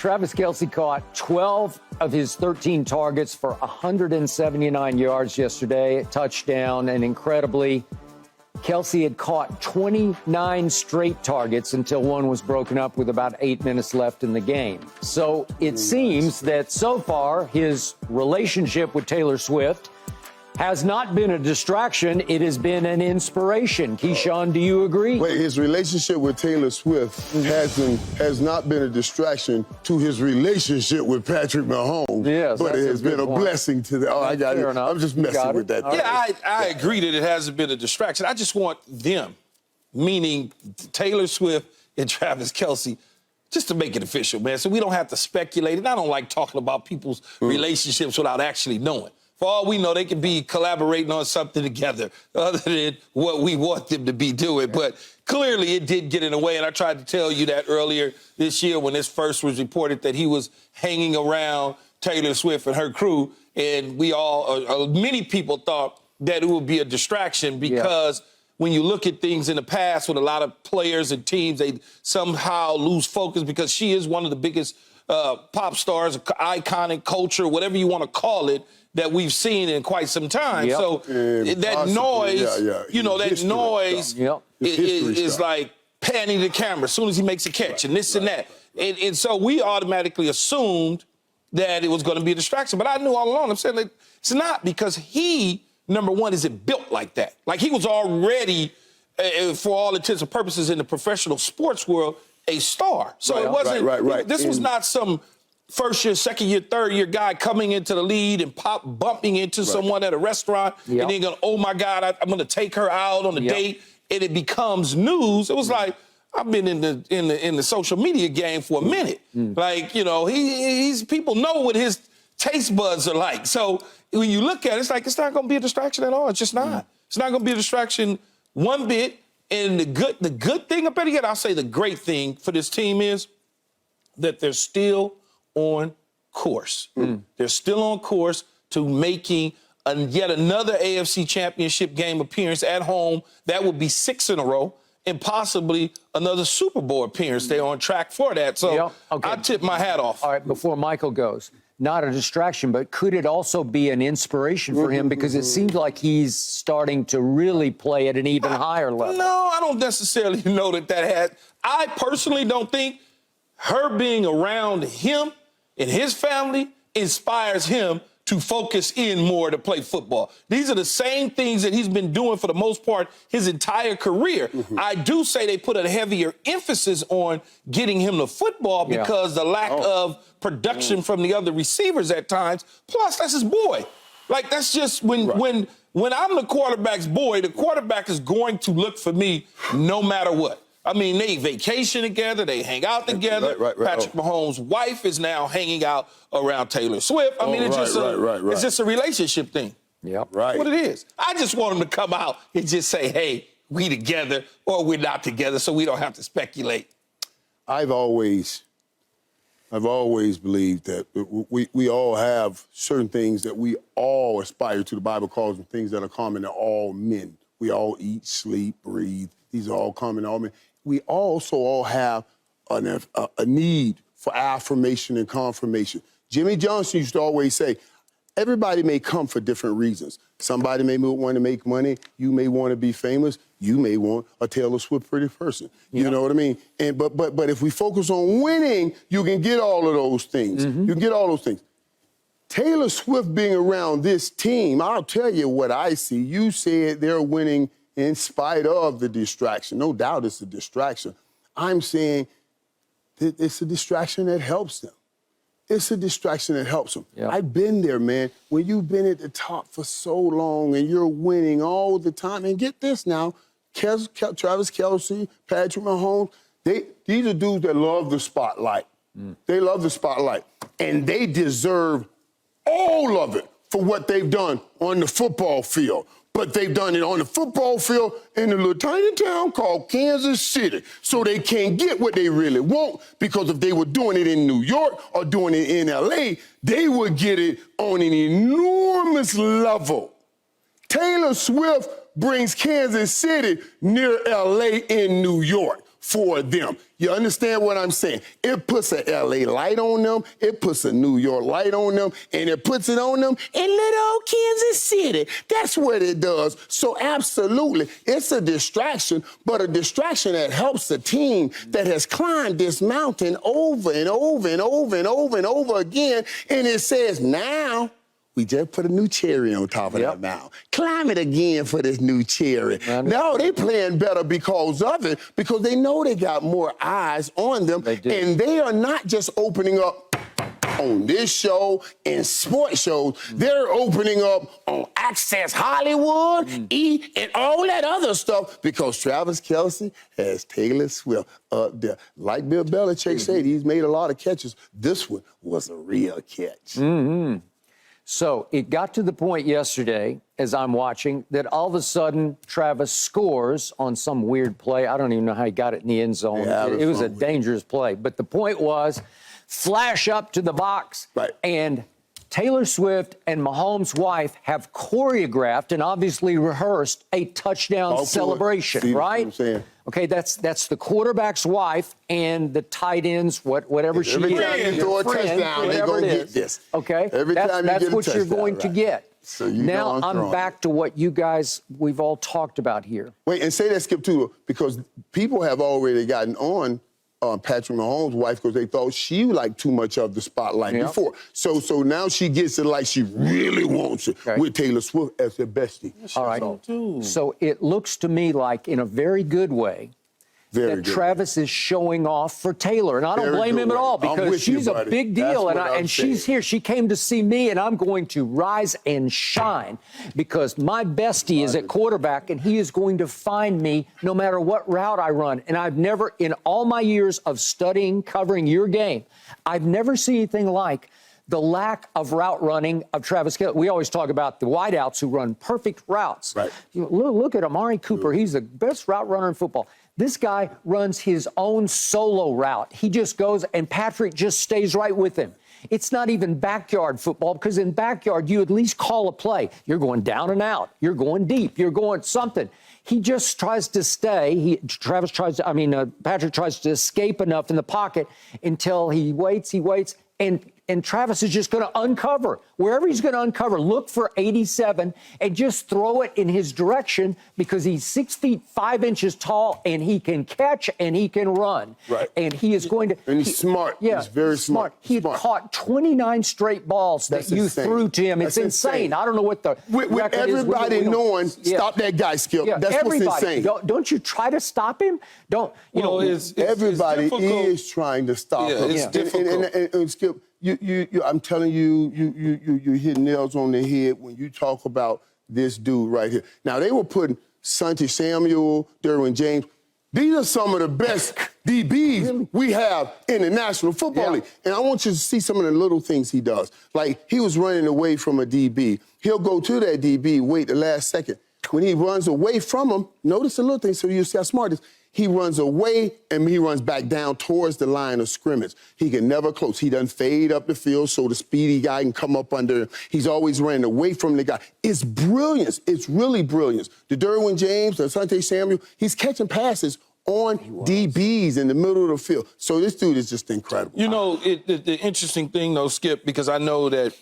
Travis Kelce caught 12 of his 13 targets for 179 yards yesterday, a touchdown, and incredibly, Kelce had caught 29 straight targets until one was broken up with about 8 minutes left in the game. So it seems that so far his relationship with Taylor Swift has not been a distraction. It has been an inspiration. Keyshawn, do you agree? Wait, his relationship with Taylor Swift has not been a distraction to his relationship with Patrick Mahomes. Yes, but it has been a blessing to the. Oh, I got it. Enough. I'm just messing with that. Yeah, I agree that it hasn't been a distraction. I just want them, meaning Taylor Swift and Travis Kelce, just to make it official, man, so we don't have to speculate. And I don't like talking about people's relationships without actually knowing. For all we know, they could be collaborating on something together other than what we want them to be doing. But clearly it did get in the way, and I tried to tell you that earlier this year when this first was reported that he was hanging around Taylor Swift and her crew, and we all, many people thought that it would be a distraction because when you look at things in the past with a lot of players and teams, they somehow lose focus because she is one of the biggest pop stars, iconic culture, whatever you want to call it, that we've seen in quite some time. So that noise, you know, that noise is like panning the camera as soon as he makes a catch and this and that. And so we automatically assumed that it was going to be a distraction. But I knew all along, I'm saying like, it's not, because he, number one, isn't built like that. Like he was already, for all intents and purposes in the professional sports world, a star. So it wasn't, this was not some first year, second year, third year guy coming into the lead and bumping into someone at a restaurant and then going, oh my God, I'm going to take her out on a date, and it becomes news. It was like, I've been in the social media game for a minute. Like, you know, he's people know what his taste buds are like. So when you look at it, it's like, it's not going to be a distraction at all. It's just not. It's not going to be a distraction one bit. And the good thing, or better yet, I'll say the great thing for this team is that they're still on course. They're still on course to making yet another AFC Championship game appearance at home. That would be 6 in a row, and possibly another Super Bowl appearance. They're on track for that. So I tip my hat off. All right, before Michael goes, not a distraction, but could it also be an inspiration for him? Because it seems like he's starting to really play at an even higher level. No, I don't necessarily know that has. I personally don't think her being around him and his family inspires him to focus in more to play football. These are the same things that he's been doing for the most part his entire career. I do say they put a heavier emphasis on getting him to football because the lack of production from the other receivers at times. Plus, that's his boy. Like, that's just when I'm the quarterback's boy, the quarterback is going to look for me no matter what. I mean, they vacation together, they hang out together. Patrick Mahomes' wife is now hanging out around Taylor Swift. I mean, it's just a relationship thing. That's what it is. I just want them to come out and just say, hey, we together or we're not together, so we don't have to speculate. I've always believed that we all have certain things that we all aspire to. The Bible calls them things that are common to all men. We all eat, sleep, breathe. These are all common to all men. We also all have a need for affirmation and confirmation. Jimmy Johnson used to always say, everybody may come for different reasons. Somebody may want to make money. You may want to be famous. You may want a Taylor Swift pretty person. You know what I mean? And but if we focus on winning, you can get all of those things. You can get all those things. Taylor Swift being around this team, I'll tell you what I see. You said they're winning in spite of the distraction. No doubt it's a distraction. I'm saying that it's a distraction that helps them. It's a distraction that helps them. I've been there, man. When you've been at the top for so long and you're winning all the time, and get this now, Travis Kelce, Patrick Mahomes, these are dudes that love the spotlight. They love the spotlight, and they deserve all of it for what they've done on the football field. But they've done it on the football field in a little tiny town called Kansas City. So they can't get what they really want, because if they were doing it in New York or doing it in LA, they would get it on an enormous level. Taylor Swift brings Kansas City near LA in New York. for them. You understand what I'm saying? It puts a LA light on them, it puts a New York light on them, and it puts it on them in little old Kansas City. That's what it does. So absolutely, it's a distraction, but a distraction that helps a team that has climbed this mountain over and over and over and over and over again, and it says, now, we just put a new cherry on top of that mountain. Climb it again for this new cherry. No, they playing better because of it, because they know they got more eyes on them. And they are not just opening up on this show and sports shows. They're opening up on Access Hollywood, E, and all that other stuff, because Travis Kelce has Taylor Swift up there. Like Bill Belichick said, he's made a lot of catches. This one was a real catch. So it got to the point yesterday, as I'm watching, that all of a sudden Travis scores on some weird play. I don't even know how he got it in the end zone. It was a dangerous play. But the point was, flash up to the box, and Taylor Swift and Mahomes' wife have choreographed and obviously rehearsed a touchdown celebration, right? Okay, that's the quarterback's wife and the tight ends, whatever she is. Every time you throw a touchdown, they're going to get this. Okay, that's what you're going to get. So now I'm back to what you guys, we've all talked about here. Wait, and say that, Skip, too, because people have already gotten on Patrick Mahomes' wife because they thought she liked too much of the spotlight before. So now she gets it like she really wants it with Taylor Swift as her bestie. All right. So it looks to me like, in a very good way, that Travis is showing off for Taylor. And I don't blame him at all, because she's a big deal. And she's here. She came to see me, and I'm going to rise and shine, because my bestie is at quarterback, and he is going to find me no matter what route I run. And I've never, in all my years of studying, covering your game, I've never seen anything like the lack of route running of Travis Kelce. We always talk about the wideouts who run perfect routes. Look at Amari Cooper. He's the best route runner in football. This guy runs his own solo route. He just goes, and Patrick just stays right with him. It's not even backyard football, because in backyard, you at least call a play. You're going down and out. You're going deep. You're going something. He just tries to stay. Patrick tries to escape enough in the pocket until he waits, and Travis is just going to uncover. Wherever he's going to uncover, look for 87 and just throw it in his direction, because he's 6 feet 5 inches tall, and he can catch and he can run. And he is going to... And he's smart. He's very smart. He had caught 29 straight balls that you threw to him. It's insane. I don't know what the with everybody knowing, stop that guy, Skip. That's what's insane. Don't you try to stop him? Everybody is trying to stop him. It's difficult. And Skip, I'm telling you, you hit nails on the head when you talk about this dude right here. Now, they were putting Asante Samuel, Derwin James. These are some of the best DBs we have in the National Football League. And I want you to see some of the little things he does. Like, he was running away from a DB. He'll go to that DB, wait the last second. When he runs away from him, notice the little thing so you see how smart it is. He runs away, and he runs back down towards the line of scrimmage. He can never close. He doesn't fade up the field so the speedy guy can come up under him. He's always running away from the guy. It's brilliance. It's really brilliance. The Derwin James, the Asante Samuel, he's catching passes on DBs in the middle of the field. So this dude is just incredible. You know, the interesting thing, though, Skip, because I know that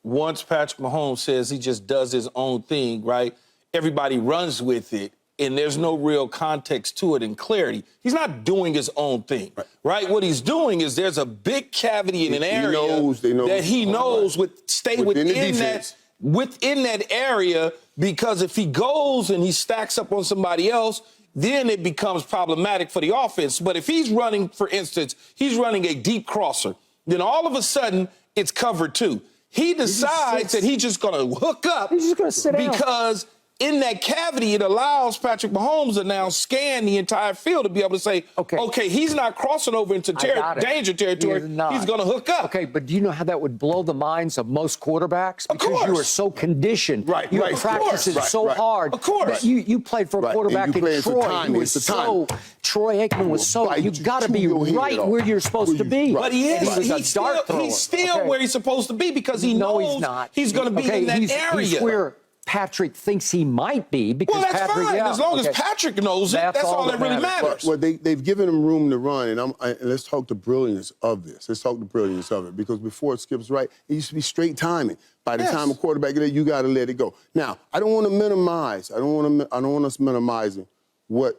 once Patrick Mahomes says he just does his own thing, right, everybody runs with it. And there's no real context to it and clarity. He's not doing his own thing, right? What he's doing is there's a big cavity in an area that he knows would stay within that area, because if he goes and he stacks up on somebody else, then it becomes problematic for the offense. But if he's running, for instance, he's running a deep crosser, then all of a sudden it's covered too. He decides that he's just going to hook up. He's just going to sit because in that cavity, it allows Patrick Mahomes to now scan the entire field to be able to say, okay, he's not crossing over into danger territory. He's going to hook up. Okay, but do you know how that would blow the minds of most quarterbacks? Because you are so conditioned. You practice it so hard. Of course. You played for a quarterback in Troy. Troy Aikman was so, you've got to be right where you're supposed to be. But he's still where he's supposed to be, because he knows he's going to be in that area. Patrick thinks he might be. Because Well, that's Patrick, fine. yeah, As long okay. as Patrick knows it, that's all that really matters. Well, they've given him room to run, and let's talk the brilliance of this. Let's talk the brilliance of it, because before Skip's right, it used to be straight timing. By the time a quarterback gets there, you got to let it go. Now, I don't want to minimize. I don't want us minimizing what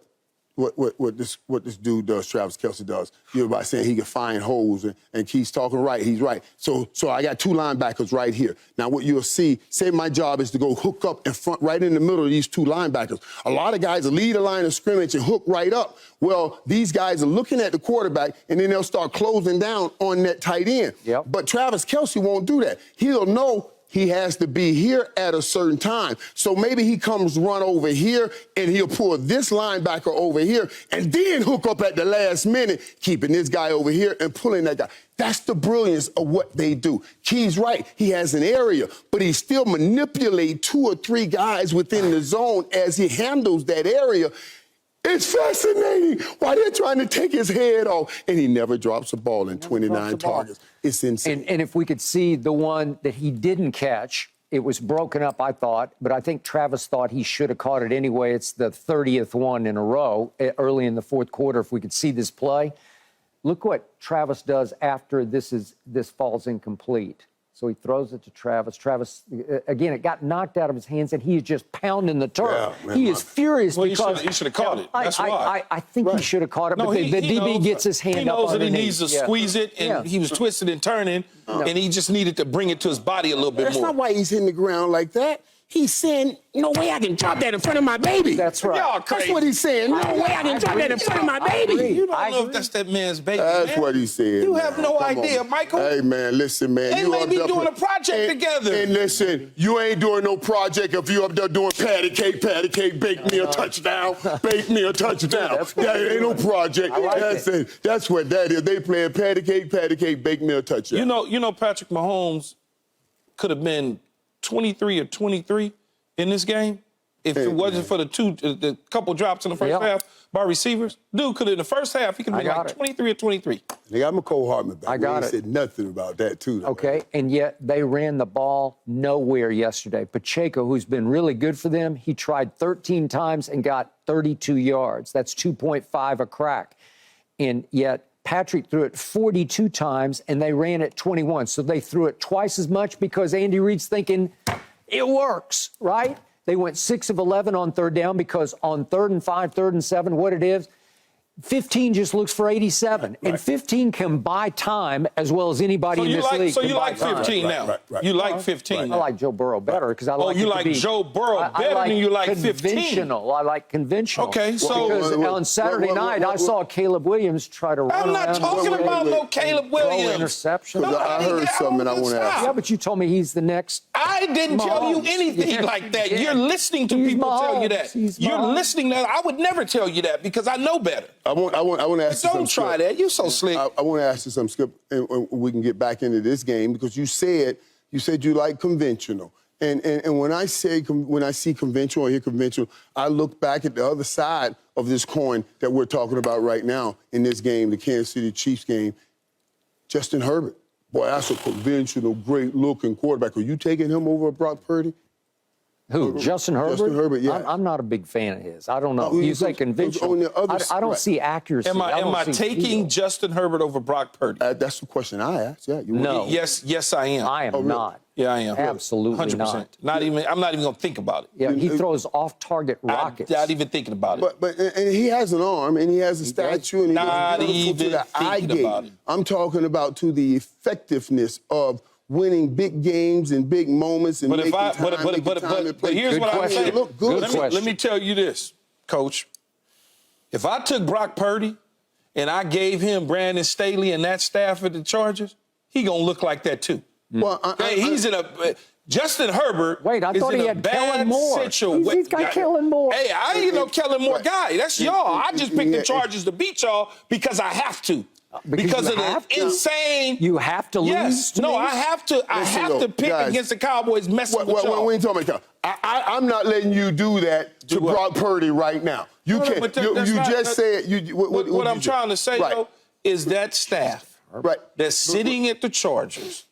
this dude does, Travis Kelce does. You're about saying he can find holes, and Keith's talking right. He's right. So I got two linebackers right here. Now, what you'll see, say my job is to go hook up in front, right in the middle of these two linebackers. A lot of guys will lead a line of scrimmage and hook right up. Well, these guys are looking at the quarterback, and then they'll start closing down on that tight end. Yep. But Travis Kelce won't do that. He'll know he has to be here at a certain time. So maybe he comes run over here, and he'll pull this linebacker over here, and then hook up at the last minute, keeping this guy over here and pulling that guy. That's the brilliance of what they do. Key's right. He has an area, but he still manipulates 2 or 3 guys within the zone as he handles that area. It's fascinating why they're trying to take his head off, and he never drops a ball in 29 targets. It's insane. And if we could see the one that he didn't catch, it was broken up, I thought, but I think Travis thought he should have caught it anyway. It's the 30th one in a row early in the fourth quarter. If we could see this play, look what Travis does after this falls incomplete. So he throws it to Travis. Travis, again, it got knocked out of his hands, and he's just pounding the turf. Yeah, man, he is furious because he should have caught it. That's why. I think he should have caught it, but the DB gets his hand up He knows that he underneath. needs to squeeze it, and he was twisting and turning, and he just needed to bring it to his body a little bit That's more. not why he's hitting the ground like that. He's saying, no way I can drop that in front of my baby. That's right. Y'all crazy. That's what he's saying. No way I can drop that in front of my baby. You don't know if that's that man's baby, That's man. what he said. You have no idea, Michael. Hey, man, listen, man. They you may up be there doing a project together. And listen, you ain't doing no project if you up there doing patty cake, bake me a touchdown, bake me a touchdown. That ain't no project. That's it. That's what that is. They playing patty cake, bake me a touchdown. You know, Patrick Mahomes could have been 23 or 23 in this game if it wasn't for the couple drops in the first half by receivers. Dude could have in the first half, he could have been like 23 or 23. They got McCole Hartman back. I got it. Said nothing about that, too. Though, Okay, man. and yet they ran the ball nowhere yesterday. Pacheco, who's been really good for them, he tried 13 times and got 32 yards. That's 2.5 a crack. And yet Patrick threw it 42 times, and they ran it 21. So they threw it twice as much because Andy Reid's thinking it works, right? They went 6 of 11 on third down because on 3rd and 5, 3rd and 7, what it is, 15 just looks for 87. Right. And 15 can buy time as well as anybody in this league. So you like 15 now? You like 15 now? I like Joe Burrow better because I like you like Joe Burrow better than you like 15? Conventional. I like conventional. Okay, so... Because on Saturday night, I saw Caleb Williams try to run around. I'm not talking about no Caleb Williams. Interception. I heard something I want to ask. Yeah, but you told me he's the next... I didn't tell you anything like that. Yeah. You're listening to people tell you that. You're Mahomes. listening to that. I would never tell you that because I know better. I want to ask you something. Don't try that. You're so slick. I want to ask you something, Skip, and we can get back into this game because you said you like conventional. And when I see conventional or hear conventional, I look back at the other side of this coin that we're talking about right now in this game, the Kansas City Chiefs game. Justin Herbert. Boy, that's a conventional, great-looking quarterback. Are you taking him over Brock Purdy? Who? Justin Herbert? Justin Herbert, yeah. I'm not a big fan of his. I don't know. You say conventional. I don't see accuracy. Am I taking Justin Herbert over Brock Purdy? That's the question I asked. Yeah. No. Yes, I am. I am not. Yeah, I am. Absolutely 100%. not. I'm not even going to think about it. Yeah, he throws off-target rockets. I'm not even thinking about it. But he has an arm and he has a statue and he's not beautiful to even the eye thinking gate. about it. I'm talking about to the effectiveness of winning big games and big moments and making time to play. Here's what I'm saying. Look good. Let me tell you this, Coach. If I took Brock Purdy and I gave him Brandon Staley and that staff at the Chargers, he gonna look like that too. Well, he's in a Justin Herbert. Wait, I thought he had Kellen Moore. He's got Kellen Moore. Hey, I ain't no Kellen Moore guy. That's y'all. I just picked the Chargers to beat y'all because I have to. Because of the insane. You have to lose. Yes. No, I have to. I have to pick against the Cowboys messing with y'all. We ain't talking about I'm not letting you do that to Brock Purdy right now. You can't. You just said. What I'm trying to say though is that staff that's sitting at the Chargers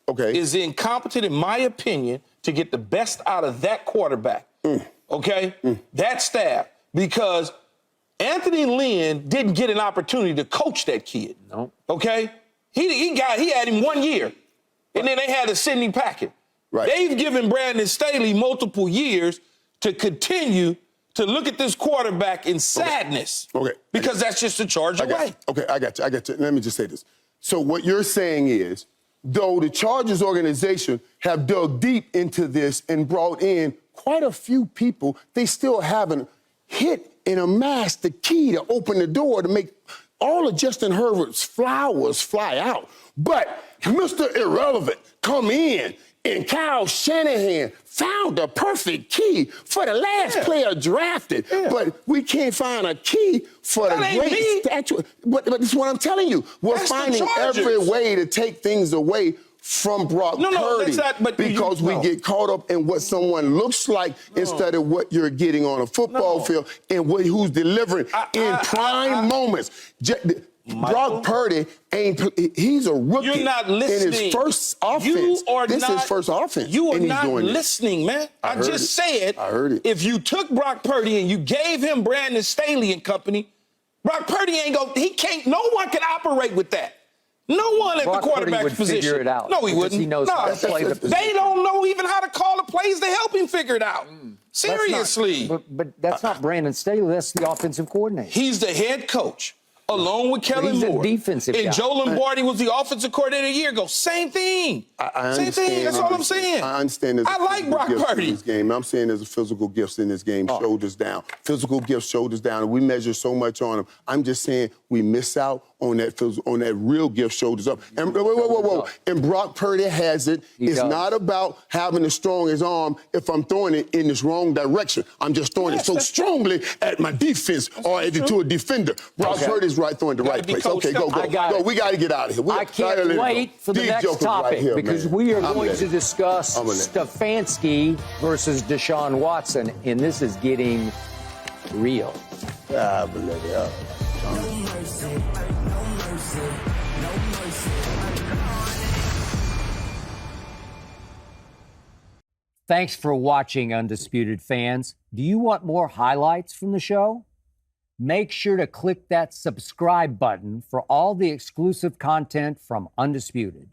is incompetent, in my opinion, to get the best out of that quarterback, okay? That staff, because Anthony Lynn didn't get an opportunity to coach that kid. No. Okay? He had him 1 year, and then they had a Sidney Packard. Right. They've given Brandon Staley multiple years to continue to look at this quarterback in sadness. Okay. Because that's just a charge away. I got you. Let me just say this. So what you're saying is, though the Chargers organization have dug deep into this and brought in quite a few people, they still haven't hit and amassed the key to open the door to make all of Justin Herbert's flowers fly out. But Mr. Irrelevant come in, and Kyle Shanahan found the perfect key for the last player drafted. But we can't find a key for the great statue. But this is what I'm telling you. We're finding every way to take things away from Brock Purdy, that's not, because we get caught up in what someone looks like instead of what you're getting on a football field and who's delivering in prime moments. Brock Purdy he's a rookie. You're not listening. In his first offense. This is his first offense. You are not listening, man. I just said, I heard it. If you took Brock Purdy and you gave him Brandon Staley and company, Brock Purdy he can't, no one can operate with that. No one at Brock the quarterback Purdy would position. Figure it out. No, he wouldn't. He knows how to play the position. They don't know even how to call the plays to help him figure it out. Seriously. But that's not Brandon Staley. That's the offensive coordinator. He's the head coach, along with Kellen he's Moore. A defensive and guy. Joe Lombardi was the offensive coordinator a year ago. Same thing. Same thing. That's all I'm saying. I understand there's like Brock Purdy in this game. I'm saying there's a physical gifts in this game, shoulders down. Physical gifts, shoulders down. And we measure so much on them. I'm just saying we miss out on that real gift, shoulders up. And whoa. And Brock Purdy has it. It's not about having to strong his arm if I'm throwing it in this wrong direction. I'm just throwing it so strongly at my defense or to a defender. Brock Purdy's throwing the right place. Okay, go. We got to get out of here. I can't wait for the next topic because we are going to discuss Stefanski versus Deshaun Watson, and this is getting real. Thanks for watching, Undisputed fans. Do you want more highlights from the show? Make sure to click that subscribe button for all the exclusive content from Undisputed.